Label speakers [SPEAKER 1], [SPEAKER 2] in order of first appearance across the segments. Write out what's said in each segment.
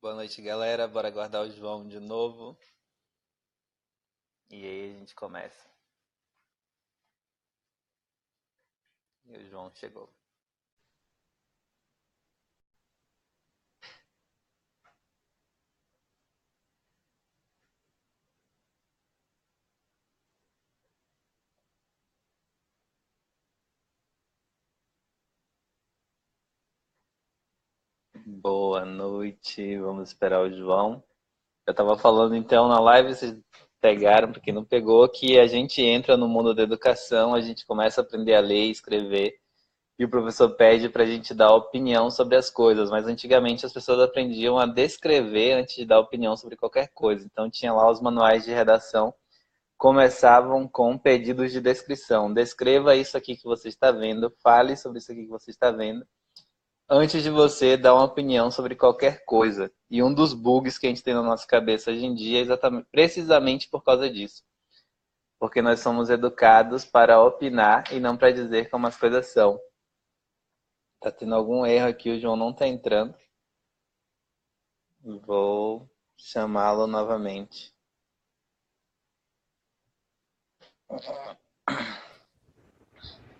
[SPEAKER 1] Boa noite, galera. Bora aguardar o João de novo. E aí a gente começa. E o João chegou. Boa noite. Vamos esperar o João. Eu tava falando então na live, vocês pegaram, porque não pegou, que a gente entra no mundo da educação, a gente começa a aprender a ler e escrever, e o professor pede pra gente dar opinião sobre as coisas, mas antigamente as pessoas aprendiam a descrever antes de dar opinião sobre qualquer coisa. Então tinha lá os manuais de redação, começavam com pedidos de descrição. Descreva isso aqui que você está vendo, fale sobre isso aqui que você está vendo, antes de você dar uma opinião sobre qualquer coisa. E um dos bugs que a gente tem na nossa cabeça hoje em dia é exatamente, precisamente por causa disso. Porque nós somos educados para opinar e não para dizer como as coisas são. Tá tendo algum erro aqui, o João não tá entrando. Vou chamá-lo novamente.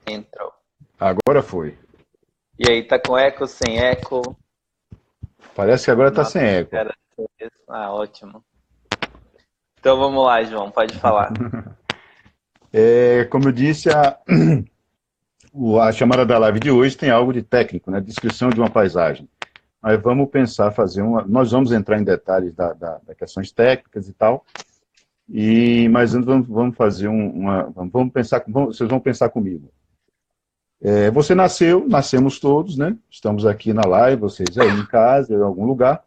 [SPEAKER 1] Entrou.
[SPEAKER 2] Agora foi.
[SPEAKER 1] E aí, tá com eco, sem eco?
[SPEAKER 2] Parece que agora está
[SPEAKER 1] Nossa,
[SPEAKER 2] sem eco.
[SPEAKER 1] cara. Ah, ótimo. Então vamos lá, João, pode falar.
[SPEAKER 2] Como eu disse, a chamada da live de hoje tem algo de técnico, né? Descrição de uma paisagem. Mas vamos pensar, nós vamos entrar em detalhes das questões técnicas e tal, mas antes vamos fazer vamos pensar, vocês vão pensar comigo. Você nascemos todos, né? Estamos aqui na live, vocês aí em casa, em algum lugar,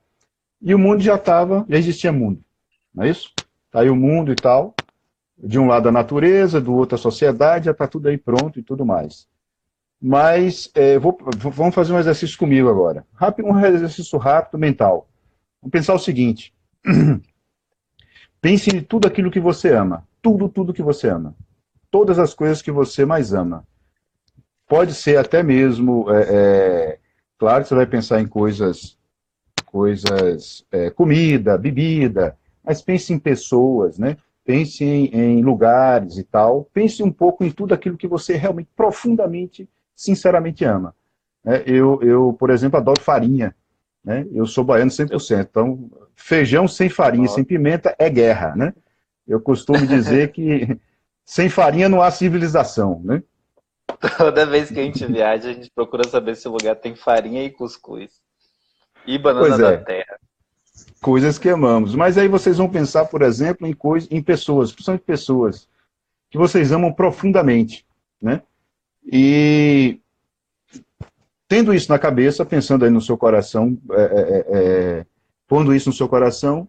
[SPEAKER 2] e o mundo já existia mundo, não é isso? Tá aí o mundo e tal. De um lado a natureza, do outro a sociedade, já está tudo aí pronto e tudo mais. Mas vamos fazer um exercício comigo agora. Um exercício rápido, mental. Vamos pensar o seguinte. Pense em tudo aquilo que você ama. Tudo que você ama. Todas as coisas que você mais ama. Pode ser até mesmo, claro que você vai pensar em comida, bebida, mas pense em pessoas, né? Pense em lugares e tal. Pense um pouco em tudo aquilo que você realmente, profundamente, sinceramente ama. Por exemplo, adoro farinha. Né? Eu sou baiano 100%. Então, feijão sem farinha e sem pimenta é guerra. Né? Eu costumo dizer que sem farinha não há civilização. Né?
[SPEAKER 1] Toda vez que a gente viaja, a gente procura saber se o lugar tem farinha e cuscuz. E banana
[SPEAKER 2] Pois
[SPEAKER 1] da
[SPEAKER 2] é,
[SPEAKER 1] terra.
[SPEAKER 2] coisas que amamos. Mas aí vocês vão pensar, por exemplo, em pessoas, principalmente pessoas que vocês amam profundamente. Né? E tendo isso na cabeça, pensando aí no seu coração, pondo isso no seu coração,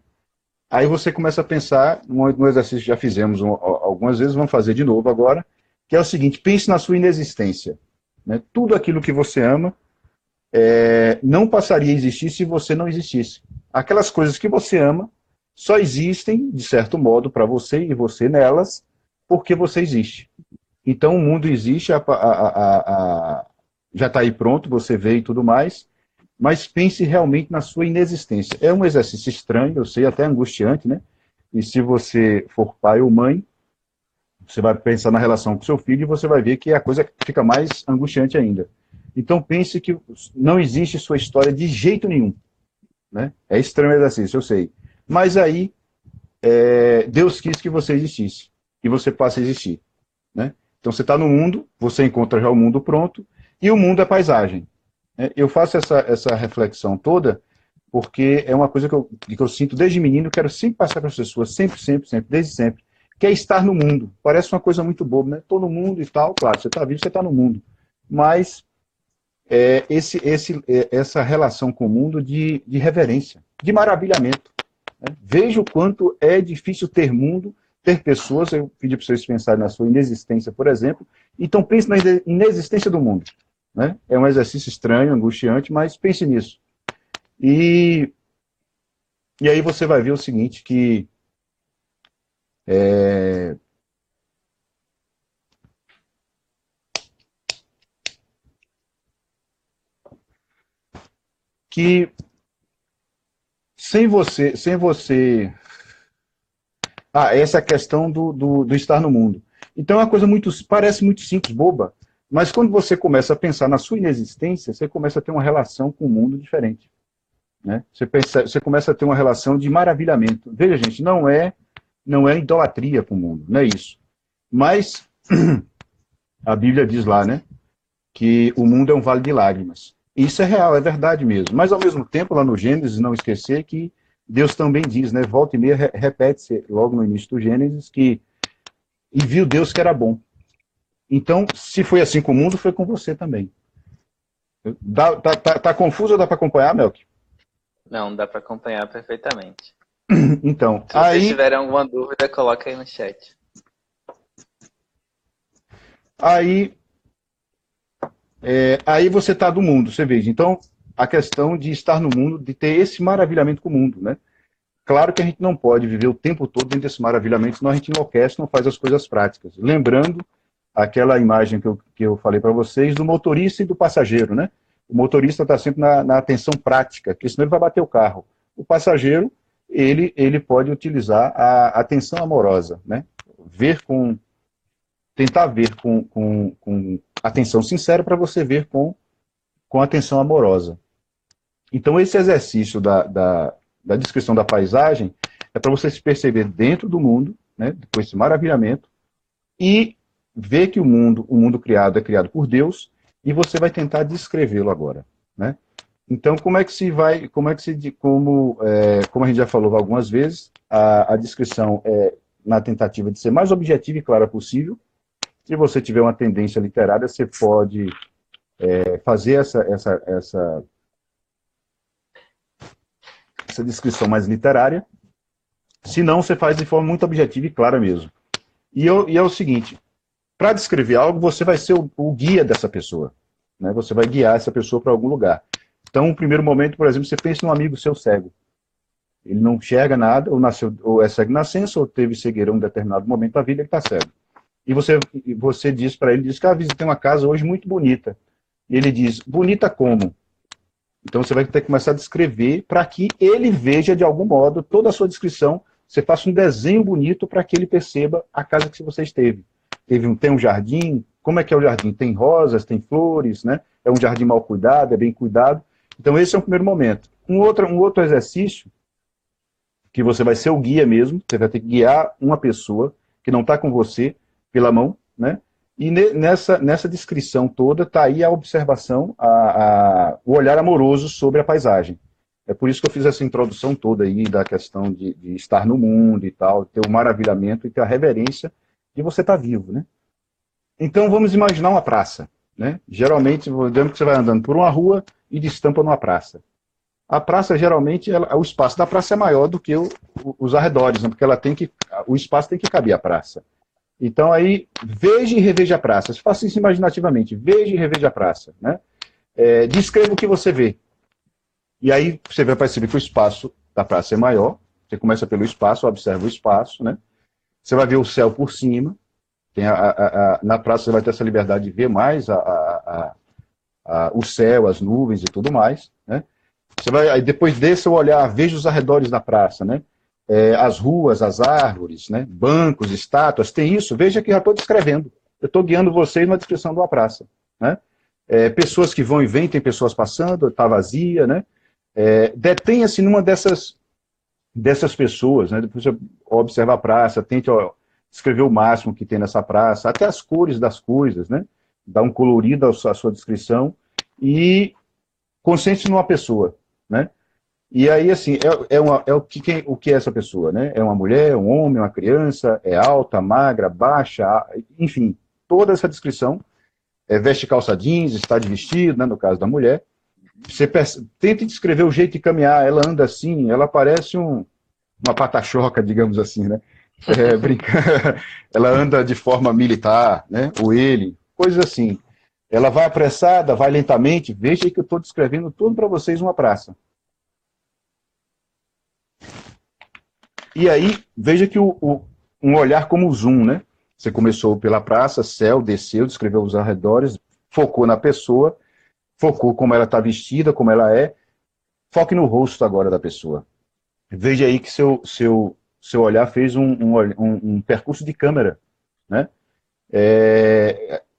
[SPEAKER 2] aí você começa a pensar no exercício que já fizemos algumas vezes, vamos fazer de novo agora, que é o seguinte: pense na sua inexistência. Né? Tudo aquilo que você ama não passaria a existir se você não existisse. Aquelas coisas que você ama só existem, de certo modo, para você e você nelas, porque você existe. Então o mundo existe, já está aí pronto, você vê e tudo mais, mas pense realmente na sua inexistência. É um exercício estranho, eu sei, até angustiante, né? E se você for pai ou mãe, você vai pensar na relação com seu filho e você vai ver que a coisa fica mais angustiante ainda. Então pense que não existe sua história de jeito nenhum. Né? É estranho o exercício, eu sei. Mas aí Deus quis que você existisse e você passe a existir. Né? Então você está no mundo, você encontra já o mundo pronto e o mundo é paisagem. Eu faço essa reflexão toda porque é uma coisa que eu sinto desde menino, quero sempre passar para as pessoas, sempre, desde sempre, que é estar no mundo. Parece uma coisa muito boba, né? Estou no mundo e tal, claro, você está vivo, você está no mundo. Mas essa relação com o mundo de reverência, de maravilhamento. Né? Veja o quanto é difícil ter mundo, ter pessoas. Eu pedi para vocês pensarem na sua inexistência, por exemplo. Então pense na inexistência do mundo. Né? É um exercício estranho, angustiante, mas pense nisso. E, e aí você vai ver o seguinte, é, que sem você. Essa é a questão do estar no mundo. Então é uma coisa parece muito simples, boba, mas quando você começa a pensar na sua inexistência, você começa a ter uma relação com o mundo diferente. Né? Você começa a ter uma relação de maravilhamento. Veja, gente, não é idolatria com o mundo, não é isso. Mas a Bíblia diz lá, né, que o mundo é um vale de lágrimas. Isso é real, é verdade mesmo. Mas ao mesmo tempo, lá no Gênesis, não esquecer que Deus também diz, né, volta e meia repete-se logo no início do Gênesis que e viu Deus que era bom. Então, se foi assim com o mundo, foi com você também. Tá confuso ou dá para acompanhar, Melk?
[SPEAKER 1] Não, dá para acompanhar perfeitamente.
[SPEAKER 2] Então,
[SPEAKER 1] Se vocês tiverem alguma dúvida, coloca aí no chat.
[SPEAKER 2] Aí você está do mundo, você veja. Então, a questão de estar no mundo, de ter esse maravilhamento com o mundo, né? Claro que a gente não pode viver o tempo todo dentro desse maravilhamento, senão a gente enlouquece, não faz as coisas práticas. Lembrando aquela imagem que eu falei para vocês do motorista e do passageiro, né? O motorista está sempre na atenção prática, porque senão ele vai bater o carro. O passageiro, ele pode utilizar a atenção amorosa, né? Tentar ver com atenção sincera para você ver com atenção amorosa. Então, esse exercício da descrição da paisagem é para você se perceber dentro do mundo, né, com esse maravilhamento, e ver que o mundo criado é criado por Deus, e você vai tentar descrevê-lo agora. Né? Então, como a gente já falou algumas vezes, a descrição é na tentativa de ser mais objetiva e clara possível. Se você tiver uma tendência literária, você pode fazer essa descrição mais literária. Se não, você faz de forma muito objetiva e clara mesmo. E é o seguinte, para descrever algo, você vai ser o guia dessa pessoa. Né? Você vai guiar essa pessoa para algum lugar. Então, no primeiro momento, por exemplo, você pensa num amigo seu cego. Ele não enxerga nada, ou é cego de nascença, ou teve cegueira em um determinado momento da vida, ele está cego. E você diz para ele, que visitei uma casa hoje muito bonita. E ele diz, bonita como? Então você vai ter que começar a descrever para que ele veja de algum modo toda a sua descrição. Você faça um desenho bonito para que ele perceba a casa que você esteve. Tem um jardim, como é que é o jardim? Tem rosas, tem flores, né? É um jardim mal cuidado, é bem cuidado. Então esse é o primeiro momento. Um outro exercício, que você vai ser o guia mesmo, você vai ter que guiar uma pessoa que não está com você pela mão, né? E nessa descrição toda está aí a observação, o olhar amoroso sobre a paisagem. É por isso que eu fiz essa introdução toda aí da questão de estar no mundo e tal, ter o maravilhamento e ter a reverência de você estar vivo, né? Então vamos imaginar uma praça, né? Geralmente, digamos que você vai andando por uma rua e destampa numa praça. A praça, geralmente, o espaço da praça é maior do que os arredores, né? Porque o espaço tem que caber a praça. Então aí, veja e reveja a praça. Faça isso imaginativamente. Veja e reveja a praça. Né? Descreva o que você vê. E aí você vai perceber que o espaço da praça é maior. Você começa pelo espaço, observa o espaço. Né? Você vai ver o céu por cima. Na praça você vai ter essa liberdade de ver mais o céu, as nuvens e tudo mais. Né? Aí depois desse olhar, veja os arredores da praça, né? As ruas, as árvores, né? Bancos, estátuas, tem isso. Veja que já estou descrevendo. Eu estou guiando vocês na descrição de uma praça. Né? Pessoas que vão e vêm, tem pessoas passando, está vazia. Né? Detenha-se numa dessas pessoas. Né? Depois você observa a praça, tente descrever o máximo que tem nessa praça, até as cores das coisas, né? Dá um colorido à sua descrição e concentre-se numa pessoa. Né? E aí, assim, o que é essa pessoa, né? É uma mulher, é um homem, uma criança, é alta, magra, baixa, enfim, toda essa descrição. Veste calça jeans, está de vestido, né, no caso da mulher. Você tente descrever o jeito de caminhar, ela anda assim, ela parece uma pata-choca, digamos assim, né? Ela anda de forma militar, né? Ou ele, coisas assim. Ela vai apressada, vai lentamente, veja que eu estou descrevendo tudo para vocês uma praça. E aí, veja que um olhar como o zoom, né? Você começou pela praça, céu, desceu, descreveu os arredores, focou na pessoa, focou como ela está vestida, como ela é. Foque no rosto agora da pessoa. veja aí que seu olhar fez um percurso de câmera, né?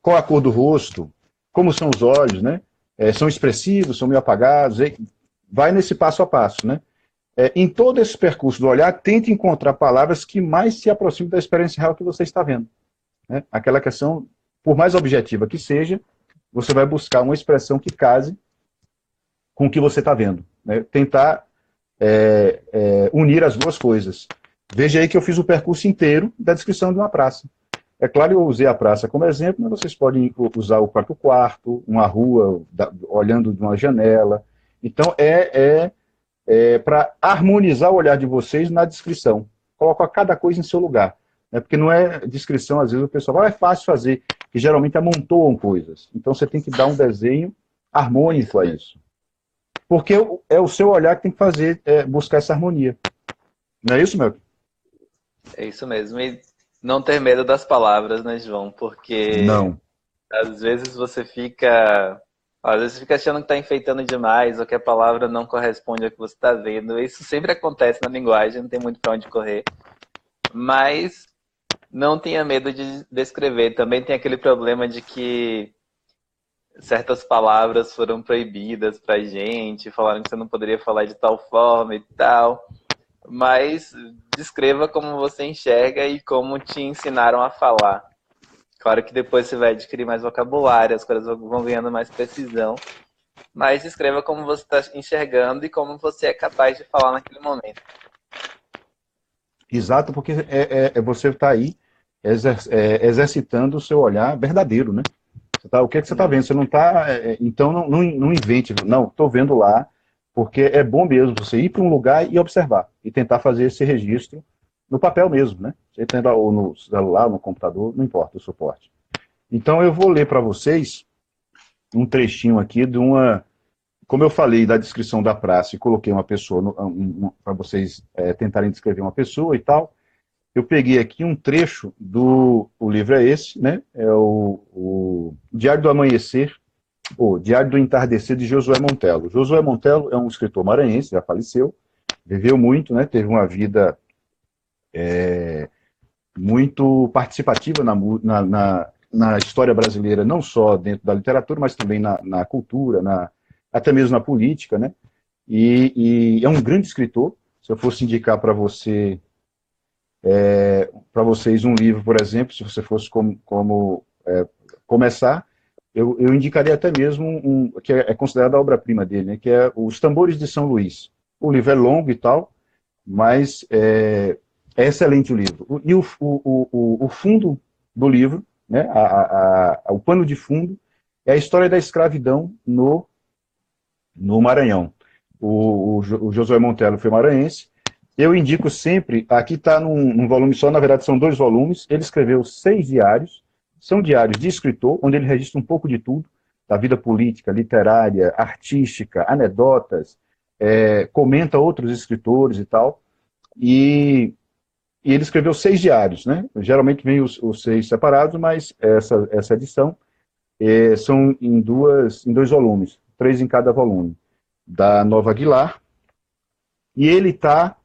[SPEAKER 2] Qual a cor do rosto, como são os olhos, né? São expressivos, são meio apagados, vai nesse passo a passo, né? Em todo esse percurso do olhar, tente encontrar palavras que mais se aproximem da experiência real que você está vendo, né? Aquela questão, por mais objetiva que seja, você vai buscar uma expressão que case com o que você está vendo, né? Tentar unir as duas coisas. Veja aí que eu fiz o percurso inteiro da descrição de uma praça. É claro, eu usei a praça como exemplo, mas vocês podem usar o próprio quarto, uma rua, olhando de uma janela. Então, para harmonizar o olhar de vocês na descrição. Coloca cada coisa em seu lugar. Né? Porque não é descrição, às vezes o pessoal fala, é fácil fazer, que geralmente amontoam coisas. Então, você tem que dar um desenho harmônico a isso. Porque é o seu olhar que tem que fazer, buscar essa harmonia. Não é isso, meu?
[SPEAKER 1] É isso mesmo. E não ter medo das palavras, né, João? Porque
[SPEAKER 2] Não.
[SPEAKER 1] às vezes você fica achando que está enfeitando demais ou que a palavra não corresponde ao que você está vendo. Isso sempre acontece na linguagem, não tem muito para onde correr. Mas não tenha medo de descrever. Também tem aquele problema de que certas palavras foram proibidas pra gente, falaram que você não poderia falar de tal forma e tal. Mas descreva como você enxerga e como te ensinaram a falar. Claro que depois você vai adquirir mais vocabulário, as coisas vão ganhando mais precisão. Mas escreva como você está enxergando e como você é capaz de falar naquele momento.
[SPEAKER 2] Exato, porque você está aí exercitando o seu olhar verdadeiro, né? O que você está vendo? Você não está. Então, não invente. Não, estou vendo lá, porque é bom mesmo você ir para um lugar e observar. E tentar fazer esse registro no papel mesmo, né? Você tem lá, ou no celular, no computador, não importa o suporte. Então, eu vou ler para vocês um trechinho aqui de uma. Como eu falei da descrição da praça e coloquei uma pessoa para vocês tentarem descrever uma pessoa e tal, eu peguei aqui um trecho o livro é esse, né? É o Diário do Amanhecer, ou Diário do Entardecer de Josué Montello. Josué Montello é um escritor maranhense, já faleceu, viveu muito, né? Teve uma vida muito participativa na história brasileira, não só dentro da literatura, mas também na cultura, até mesmo na política, né? E é um grande escritor. Se eu fosse indicar para vocês um livro, por exemplo, se você fosse começar, eu indicaria até mesmo que é considerada a obra-prima dele, né? Que é Os Tambores de São Luís. O livro é longo e tal, mas é excelente o livro. E o fundo do livro, né? O pano de fundo, é a história da escravidão no Maranhão. O Josué Montello foi maranhense. Eu indico sempre, aqui está num volume só, na verdade são 2 volumes, ele escreveu 6 diários, são diários de escritor, onde ele registra um pouco de tudo, da vida política, literária, artística, anedotas, comenta outros escritores e tal, e ele escreveu 6 diários, né? Geralmente vem os 6 separados, mas essa edição são em 2 volumes, 3 em cada volume, da Nova Aguilar, e aí ele dá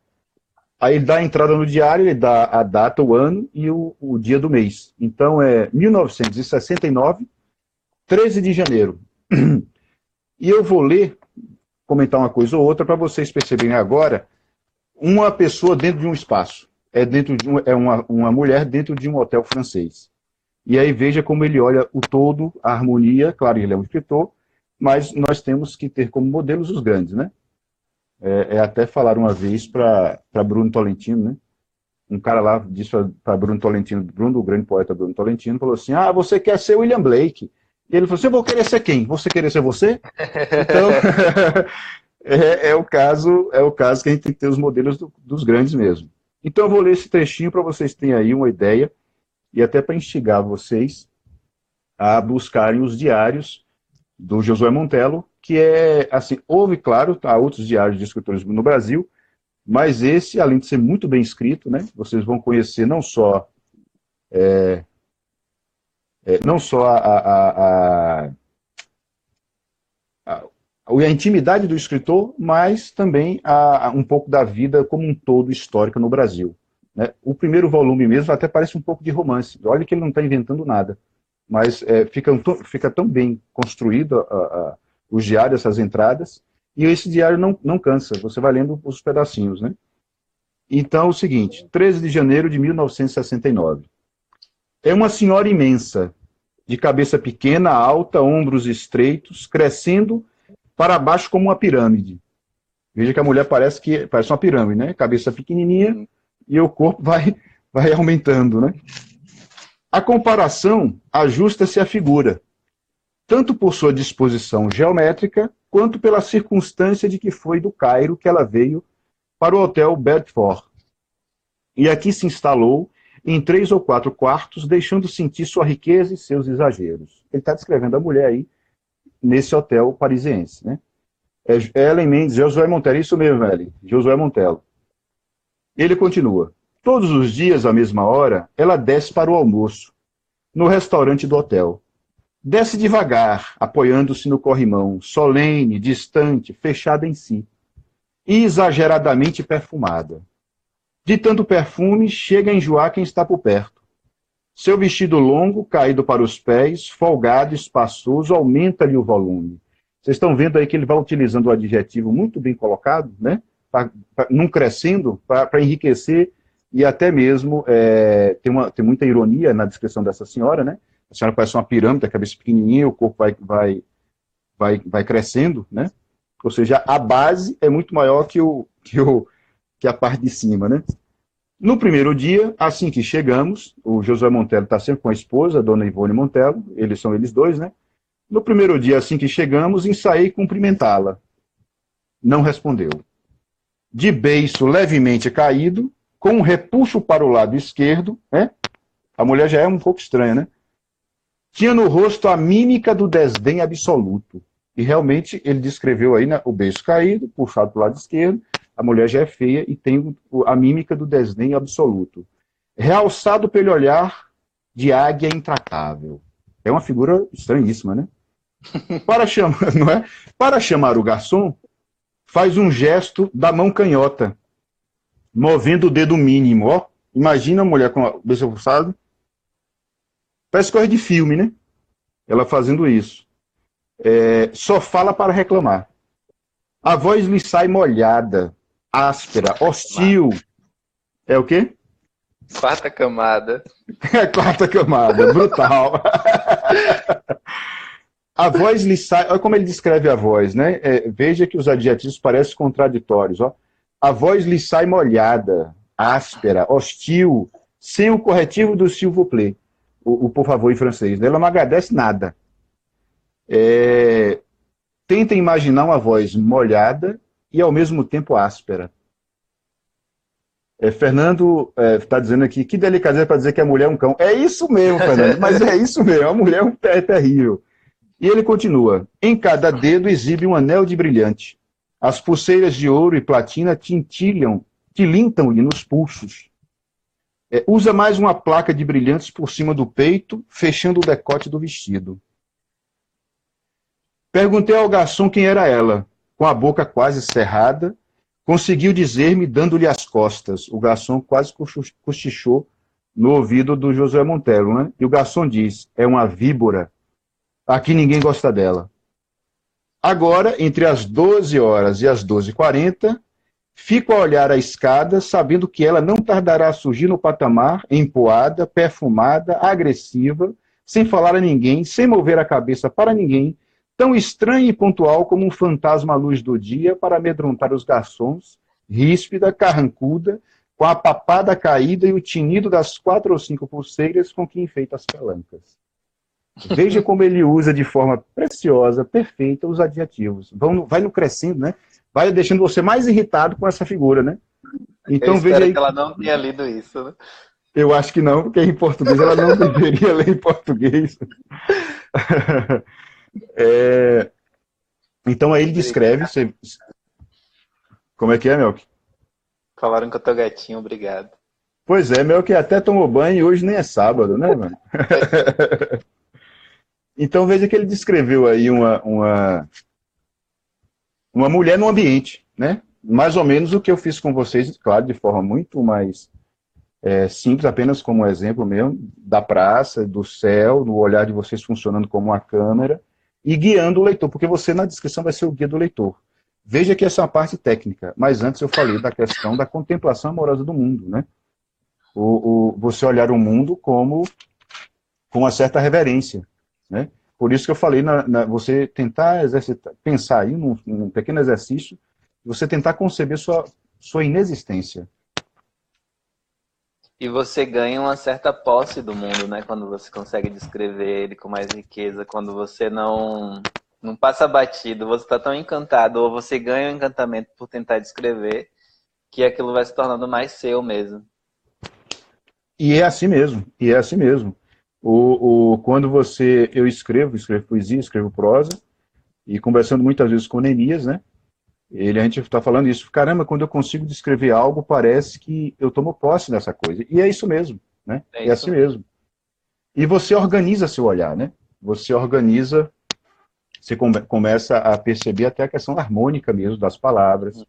[SPEAKER 2] a entrada no diário, ele dá a data, o ano e o dia do mês. Então é 1969, 13 de janeiro. E eu vou comentar uma coisa ou outra para vocês perceberem agora uma pessoa dentro de um espaço. Uma mulher dentro de um hotel francês. E aí veja como ele olha o todo, a harmonia, claro, ele é um escritor, mas nós temos que ter como modelos os grandes, né? Até falar uma vez para Bruno Tolentino, né? Um cara lá disse para Bruno Tolentino, o grande poeta Bruno Tolentino, falou assim: você quer ser William Blake? E ele falou assim: eu vou querer ser quem? Você querer ser você? Então, é o caso que a gente tem que ter os modelos dos grandes mesmo. Então eu vou ler esse trechinho para vocês terem aí uma ideia e até para instigar vocês a buscarem os diários do Josué Montello, que assim, houve, claro, outros diários de escritores no Brasil, mas esse, além de ser muito bem escrito, né, vocês vão conhecer não só a intimidade do escritor, mas também um pouco da vida como um todo histórica no Brasil. Né? O primeiro volume mesmo até parece um pouco de romance. Olha que ele não está inventando nada, mas fica tão bem construído os diários, essas entradas, e esse diário não cansa, você vai lendo os pedacinhos. Né? Então, o seguinte, 13 de janeiro de 1969. É uma senhora imensa, de cabeça pequena, alta, ombros estreitos, crescendo para baixo como uma pirâmide. Veja que a mulher parece uma pirâmide, né? Cabeça pequenininha e o corpo vai aumentando, né? A comparação ajusta-se à figura, tanto por sua disposição geométrica, quanto pela circunstância de que foi do Cairo que ela veio para o Hotel Bedford. E aqui se instalou em 3 ou 4 quartos, deixando sentir sua riqueza e seus exageros. Ele está descrevendo a mulher aí, nesse hotel parisiense, né? Ellen Mendes, Josué Montello, isso mesmo, Ellen, Josué Montello. Ele continua. Todos os dias, à mesma hora, ela desce para o almoço, no restaurante do hotel. Desce devagar, apoiando-se no corrimão, solene, distante, fechada em si, e exageradamente perfumada. De tanto perfume, chega a enjoar quem está por perto. Seu vestido longo, caído para os pés, folgado, espaçoso, aumenta-lhe o volume. Vocês estão vendo aí que ele vai utilizando o adjetivo muito bem colocado, né? Num crescendo, para enriquecer, e até mesmo tem muita ironia na descrição dessa senhora, né? A senhora parece uma pirâmide, a cabeça pequenininha, o corpo vai crescendo, né? Ou seja, a base é muito maior que a parte de cima, né? No primeiro dia, assim que chegamos, o Josué Montello está sempre com a esposa, a dona Ivone Montello, são eles dois, né? No primeiro dia, assim que chegamos, ensaiei cumprimentá-la. Não respondeu. De beiço levemente caído, com um repuxo para o lado esquerdo, né? A mulher já é um pouco estranha, né? Tinha no rosto a mímica do desdém absoluto. E realmente ele descreveu aí, né, o beiço caído, puxado para o lado esquerdo. A mulher já é feia e tem a mímica do desdém absoluto. Realçado pelo olhar de águia intratável. É uma figura estranhíssima, né? Não é? Para chamar o garçom, faz um gesto da mão canhota, movendo o dedo mínimo. Ó. Imagina a mulher com a cabeça puxada. Parece coisa de filme, né? Ela fazendo isso. Só fala para reclamar. A voz lhe sai molhada, áspera, hostil. É o quê?
[SPEAKER 1] Quarta camada.
[SPEAKER 2] Quarta camada, brutal. A voz lhe sai... Olha como ele descreve a voz, né? Veja que os adjetivos parecem contraditórios. Ó. A voz lhe sai molhada, áspera, hostil, sem o corretivo do s'il vous plaît. O por favor em francês. Ela não agradece nada. Tenta imaginar uma voz molhada e ao mesmo tempo áspera. Fernando está dizendo aqui, que delicadeza para dizer que a mulher é um cão. É isso mesmo, Fernando, mas é isso mesmo, a mulher é terrível. E ele continua, em cada dedo exibe um anel de brilhante. As pulseiras de ouro e platina tilintam-lhe nos pulsos. Usa mais uma placa de brilhantes por cima do peito, fechando o decote do vestido. Perguntei ao garçom quem era ela. Com a boca quase cerrada, conseguiu dizer-me dando-lhe as costas. O garçom quase cochichou no ouvido do Josué Montello, né? E o garçom diz, é uma víbora. Aqui ninguém gosta dela. Agora, entre as 12 horas e as 12h40, fico a olhar a escada, sabendo que ela não tardará a surgir no patamar, empoada, perfumada, agressiva, sem falar a ninguém, sem mover a cabeça para ninguém, tão estranha e pontual como um fantasma à luz do dia para amedrontar os garçons, ríspida, carrancuda, com a papada caída e o tinido das 4 ou 5 pulseiras com que enfeita as pelancas. Veja como ele usa de forma preciosa, perfeita, os adjetivos. Vai no crescendo, né? Vai deixando você mais irritado com essa figura, né? Então,
[SPEAKER 1] eu espero
[SPEAKER 2] veja aí...
[SPEAKER 1] que ela não tenha lido isso, né?
[SPEAKER 2] Eu acho que não, porque em português ela não deveria ler em português. Então aí ele descreve... Como é que é, Melk?
[SPEAKER 1] Falaram que eu tô gatinho, obrigado.
[SPEAKER 2] Pois é, Melk até tomou banho e hoje nem é sábado, né, mano? Então veja que ele descreveu aí uma mulher no ambiente, né? Mais ou menos o que eu fiz com vocês, claro, de forma muito mais simples, apenas como exemplo mesmo, da praça, do céu, no olhar de vocês funcionando como uma câmera e guiando o leitor, porque você na descrição vai ser o guia do leitor. Veja que essa é uma parte técnica, mas antes eu falei da questão da contemplação amorosa do mundo, né? Você olhar o mundo como com uma certa reverência, né? Por isso que eu falei, você tentar exercitar, pensar aí num pequeno exercício, você tentar conceber sua inexistência.
[SPEAKER 1] E você ganha uma certa posse do mundo, né? Quando você consegue descrever ele com mais riqueza, quando você não passa batido, você está tão encantado, ou você ganha o encantamento por tentar descrever, que aquilo vai se tornando mais seu mesmo.
[SPEAKER 2] E é assim mesmo, e é assim mesmo. Quando eu escrevo poesia, escrevo prosa, e conversando muitas vezes com o Neemias, né? A gente está falando isso, caramba, quando eu consigo descrever algo, parece que eu tomo posse dessa coisa. E é isso mesmo, né? É assim mesmo. E você organiza seu olhar, né? Você organiza, você começa a perceber até a questão harmônica mesmo das palavras.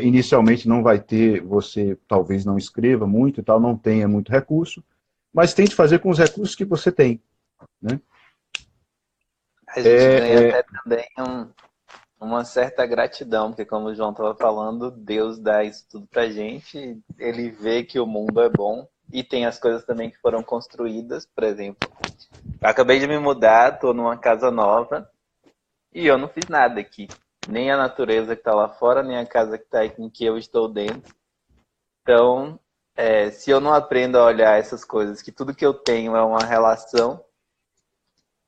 [SPEAKER 2] Inicialmente não vai ter, você talvez não escreva muito e tal, não tenha muito recurso, mas tente fazer com os recursos que você tem, né?
[SPEAKER 1] A gente ganha até também uma certa gratidão, porque como o João estava falando, Deus dá isso tudo pra gente, ele vê que o mundo é bom, e tem as coisas também que foram construídas, por exemplo, eu acabei de me mudar, tô numa casa nova, e eu não fiz nada aqui, nem a natureza que tá lá fora, nem a casa que tá aí em que eu estou dentro. Então, se eu não aprendo a olhar essas coisas, que tudo que eu tenho é uma relação,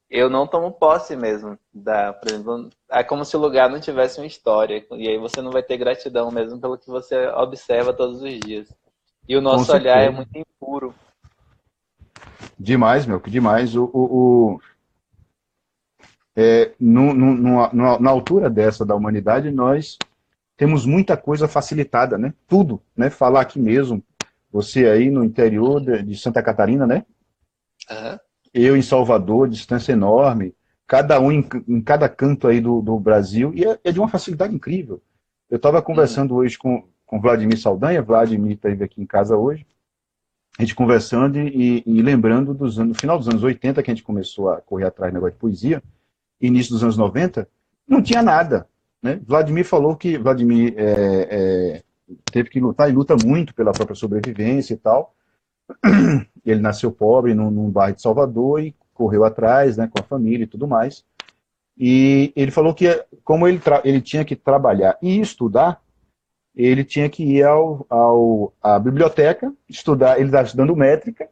[SPEAKER 1] eu não tomo posse mesmo. Por exemplo, é como se o lugar não tivesse uma história. E aí você não vai ter gratidão mesmo pelo que você observa todos os dias. E o nosso olhar é muito impuro.
[SPEAKER 2] Demais, meu, que demais. Na altura dessa da humanidade, nós temos muita coisa facilitada, né? Tudo, né? Falar aqui mesmo, você aí no interior de Santa Catarina, né?
[SPEAKER 1] Uhum.
[SPEAKER 2] Eu em Salvador, distância enorme, cada um em cada canto aí do Brasil, e é de uma facilidade incrível. Eu estava conversando hoje com Vladimir Saldanha, Vladimir esteve aqui em casa hoje, a gente conversando e lembrando no final dos anos 80, que a gente começou a correr atrás do negócio de poesia, início dos anos 90, não tinha nada. Né? Vladimir falou que Vladimir teve que lutar, e luta muito pela própria sobrevivência e tal. Ele nasceu pobre num bairro de Salvador e correu atrás, né, com a família e tudo mais. E ele falou que, como ele tinha que trabalhar e estudar, ele tinha que ir à biblioteca, estudar, ele estava estudando métrica,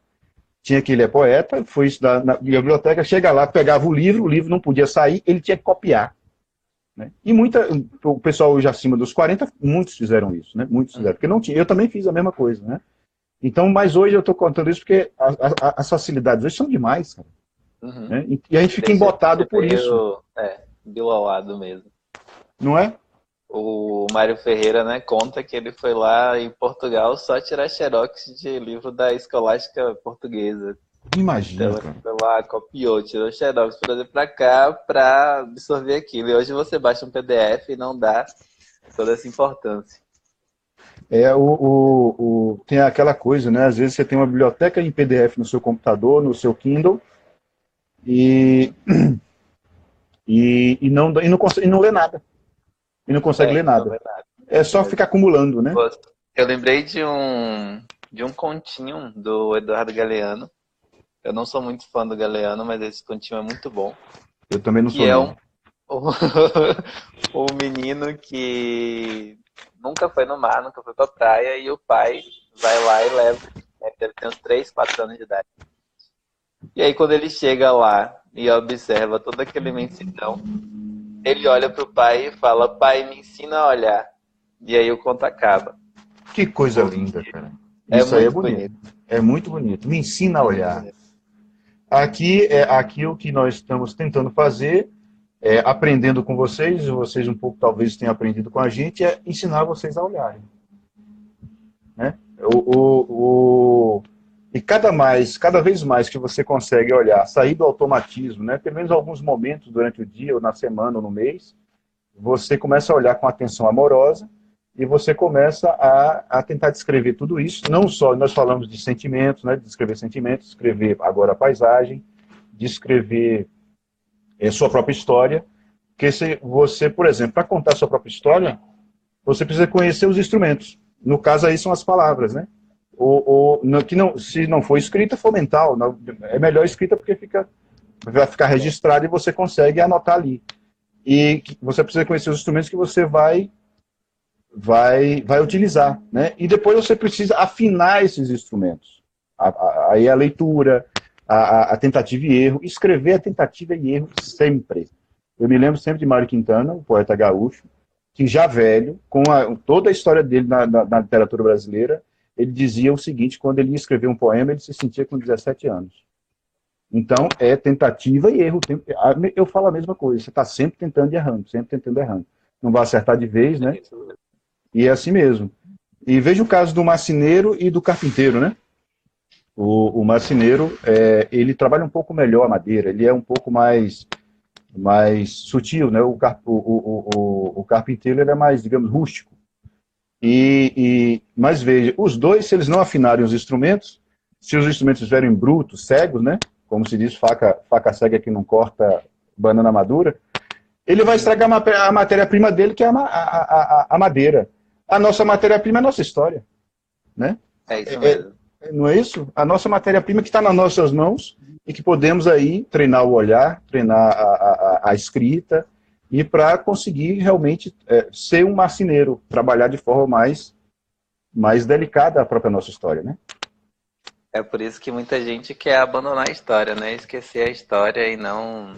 [SPEAKER 2] ele é poeta, foi estudar na biblioteca, chega lá, pegava o livro não podia sair, ele tinha que copiar. Né? E o pessoal hoje acima dos 40, muitos fizeram isso, né? Muitos fizeram, porque não tinha, eu também fiz a mesma coisa, né? Então, mas hoje eu estou contando isso porque as facilidades hoje são demais, cara. Né? E a gente fica embotado por isso.
[SPEAKER 1] Bilauado mesmo.
[SPEAKER 2] Não é?
[SPEAKER 1] O Mário Ferreira, né, conta que ele foi lá em Portugal só tirar xerox de livro da Escolástica Portuguesa.
[SPEAKER 2] Imagina,
[SPEAKER 1] então, ele foi lá, copiou, tirou xerox, trazer para cá para absorver aquilo. E hoje você baixa um PDF e não dá toda essa importância.
[SPEAKER 2] Tem aquela coisa, né? Às vezes você tem uma biblioteca em PDF no seu computador, no seu Kindle, e não lê nada. E não consegue ler nada. É só ficar acumulando, né?
[SPEAKER 1] Eu lembrei de um continho do Eduardo Galeano. Eu não sou muito fã do Galeano, mas esse continho é muito bom.
[SPEAKER 2] Eu também não sou.
[SPEAKER 1] Que é um menino que nunca foi no mar, nunca foi pra praia, e o pai vai lá e leva. Ele tem uns 3, 4 anos de idade. E aí quando ele chega lá e observa toda aquela imensidão, ele olha pro pai e fala: pai, me ensina a olhar. E aí o conto acaba.
[SPEAKER 2] Que coisa linda, cara. Isso aí é bonito. É muito bonito. Me ensina a olhar. Aqui o que nós estamos tentando fazer, aprendendo com vocês um pouco talvez tenham aprendido com a gente, é ensinar vocês a olharem. Né? E cada vez mais que você consegue olhar, sair do automatismo, né? Pelo menos alguns momentos durante o dia, ou na semana, ou no mês, você começa a olhar com atenção amorosa e você começa a tentar descrever tudo isso. Não só, nós falamos de sentimentos, né, de descrever sentimentos, descrever agora a paisagem, descrever sua própria história. Porque se você, por exemplo, para contar a sua própria história, você precisa conhecer os instrumentos. No caso aí são as palavras, né? Que não, se não for escrita, for mental. Não, é melhor escrita porque vai ficar registrado e você consegue anotar ali. E você precisa conhecer os instrumentos que você vai utilizar, né? E depois você precisa afinar esses instrumentos. Aí a leitura, a tentativa e erro. Escrever a tentativa e erro sempre. Eu me lembro sempre de Mário Quintana, o poeta gaúcho, que já velho, com toda a história dele na literatura brasileira, ele dizia o seguinte: quando ele ia escrever um poema, ele se sentia com 17 anos. Então, é tentativa e erro. Eu falo a mesma coisa, você está sempre tentando e errando, sempre tentando e errando. Não vai acertar de vez, né? E é assim mesmo. E veja o caso do marceneiro e do carpinteiro, né? O marceneiro, ele trabalha um pouco melhor a madeira, ele é um pouco mais sutil, né? O carpinteiro, ele é mais, digamos, rústico. Mas veja, os dois, se eles não afinarem os instrumentos, se os instrumentos estiverem brutos, cegos, né? Como se diz, faca cega que não corta banana madura, ele vai estragar a matéria-prima dele, que é a madeira. A nossa matéria-prima é a nossa história, né?
[SPEAKER 1] É isso mesmo.
[SPEAKER 2] Não é isso? A nossa matéria-prima que está nas nossas mãos e que podemos aí treinar o olhar, treinar a escrita, e para conseguir realmente ser um marceneiro, trabalhar de forma mais delicada a própria nossa história, né?
[SPEAKER 1] É por isso que muita gente quer abandonar a história, né? Esquecer a história e não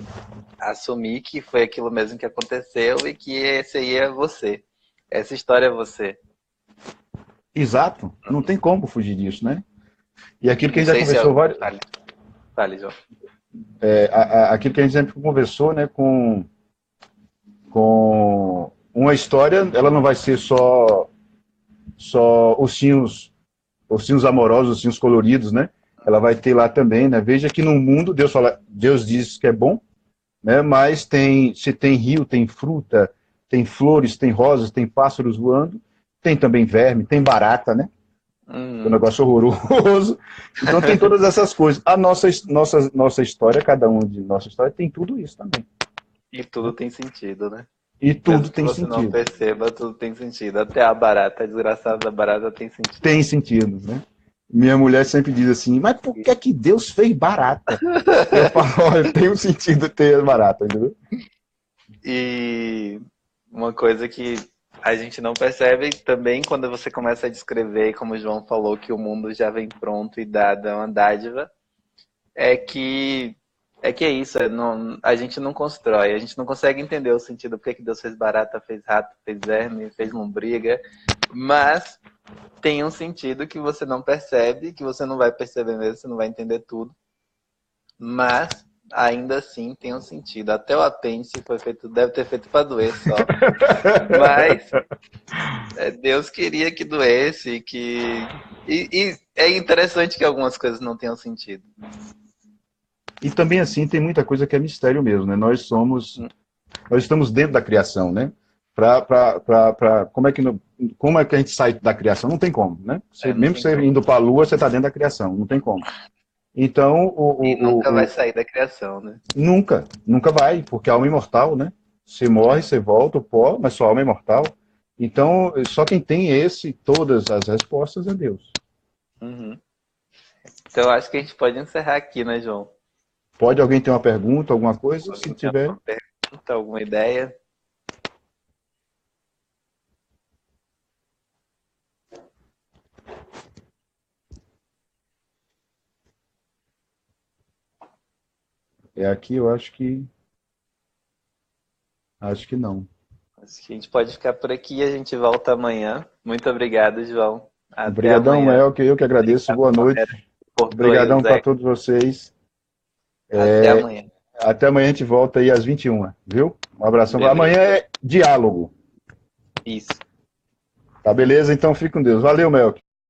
[SPEAKER 1] assumir que foi aquilo mesmo que aconteceu e que esse aí é você. Essa história é você.
[SPEAKER 2] Exato. Não tem como fugir disso, né? E aquilo que a
[SPEAKER 1] Não
[SPEAKER 2] gente já
[SPEAKER 1] sei se
[SPEAKER 2] conversou
[SPEAKER 1] Fale, João.
[SPEAKER 2] aquilo que a gente sempre conversou, né, com uma história, ela não vai ser só ursinhos amorosos, ursinhos coloridos, né? Ela vai ter lá também, né? Veja que no mundo Deus diz que é bom, né? Mas se tem rio, tem fruta, tem flores, tem rosas, tem pássaros voando, tem também verme, tem barata, né? Um negócio horroroso. Então tem todas essas coisas. A nossa história, cada um de nossa história, tem tudo isso também.
[SPEAKER 1] E tudo tem sentido, né?
[SPEAKER 2] E tudo
[SPEAKER 1] Mesmo que
[SPEAKER 2] tem
[SPEAKER 1] você
[SPEAKER 2] sentido.
[SPEAKER 1] não perceba, tudo tem sentido. Até a barata, a desgraçada da barata tem sentido.
[SPEAKER 2] Tem sentido, né? Minha mulher sempre diz assim, mas por que Deus fez barata? Eu falo, olha, tem um sentido ter barata, entendeu?
[SPEAKER 1] E uma coisa que a gente não percebe também quando você começa a descrever, como o João falou, que o mundo já vem pronto e dado, é uma dádiva, é que é isso, a gente não constrói, a gente não consegue entender o sentido, por que Deus fez barata, fez rato, fez verme, fez lombriga, mas tem um sentido que você não percebe, que você não vai perceber mesmo, você não vai entender tudo, mas ainda assim tem um sentido. Até o apêndice deve ter feito para doer só, mas Deus queria que doesse, e é interessante que algumas coisas não tenham sentido.
[SPEAKER 2] E também, assim, tem muita coisa que é mistério mesmo, né? Nós estamos dentro da criação, né? Como é que a gente sai da criação? Não tem como, né? Mesmo você indo para a Lua, você está dentro da criação, não tem como. Então,
[SPEAKER 1] nunca vai sair da criação, né?
[SPEAKER 2] Nunca vai, porque a alma é imortal, né? Você morre, você volta, o pó, mas sua alma é imortal. Então, só quem tem todas as respostas é Deus.
[SPEAKER 1] Uhum. Então, acho que a gente pode encerrar aqui, né, João?
[SPEAKER 2] Pode alguém ter uma pergunta, alguma coisa? Se tiver.
[SPEAKER 1] Alguma pergunta, alguma ideia?
[SPEAKER 2] Aqui eu acho que não.
[SPEAKER 1] Acho que a gente pode ficar por aqui e a gente volta amanhã. Muito obrigado, João. Até
[SPEAKER 2] Obrigadão,
[SPEAKER 1] amanhã.
[SPEAKER 2] Eu que agradeço. Boa noite. Obrigadão para todos vocês.
[SPEAKER 1] Até amanhã.
[SPEAKER 2] Até amanhã a gente volta aí às 21h, viu? Um abração.
[SPEAKER 1] Beleza.
[SPEAKER 2] Amanhã é diálogo.
[SPEAKER 1] Isso.
[SPEAKER 2] Tá beleza? Então fique com Deus. Valeu, Melk.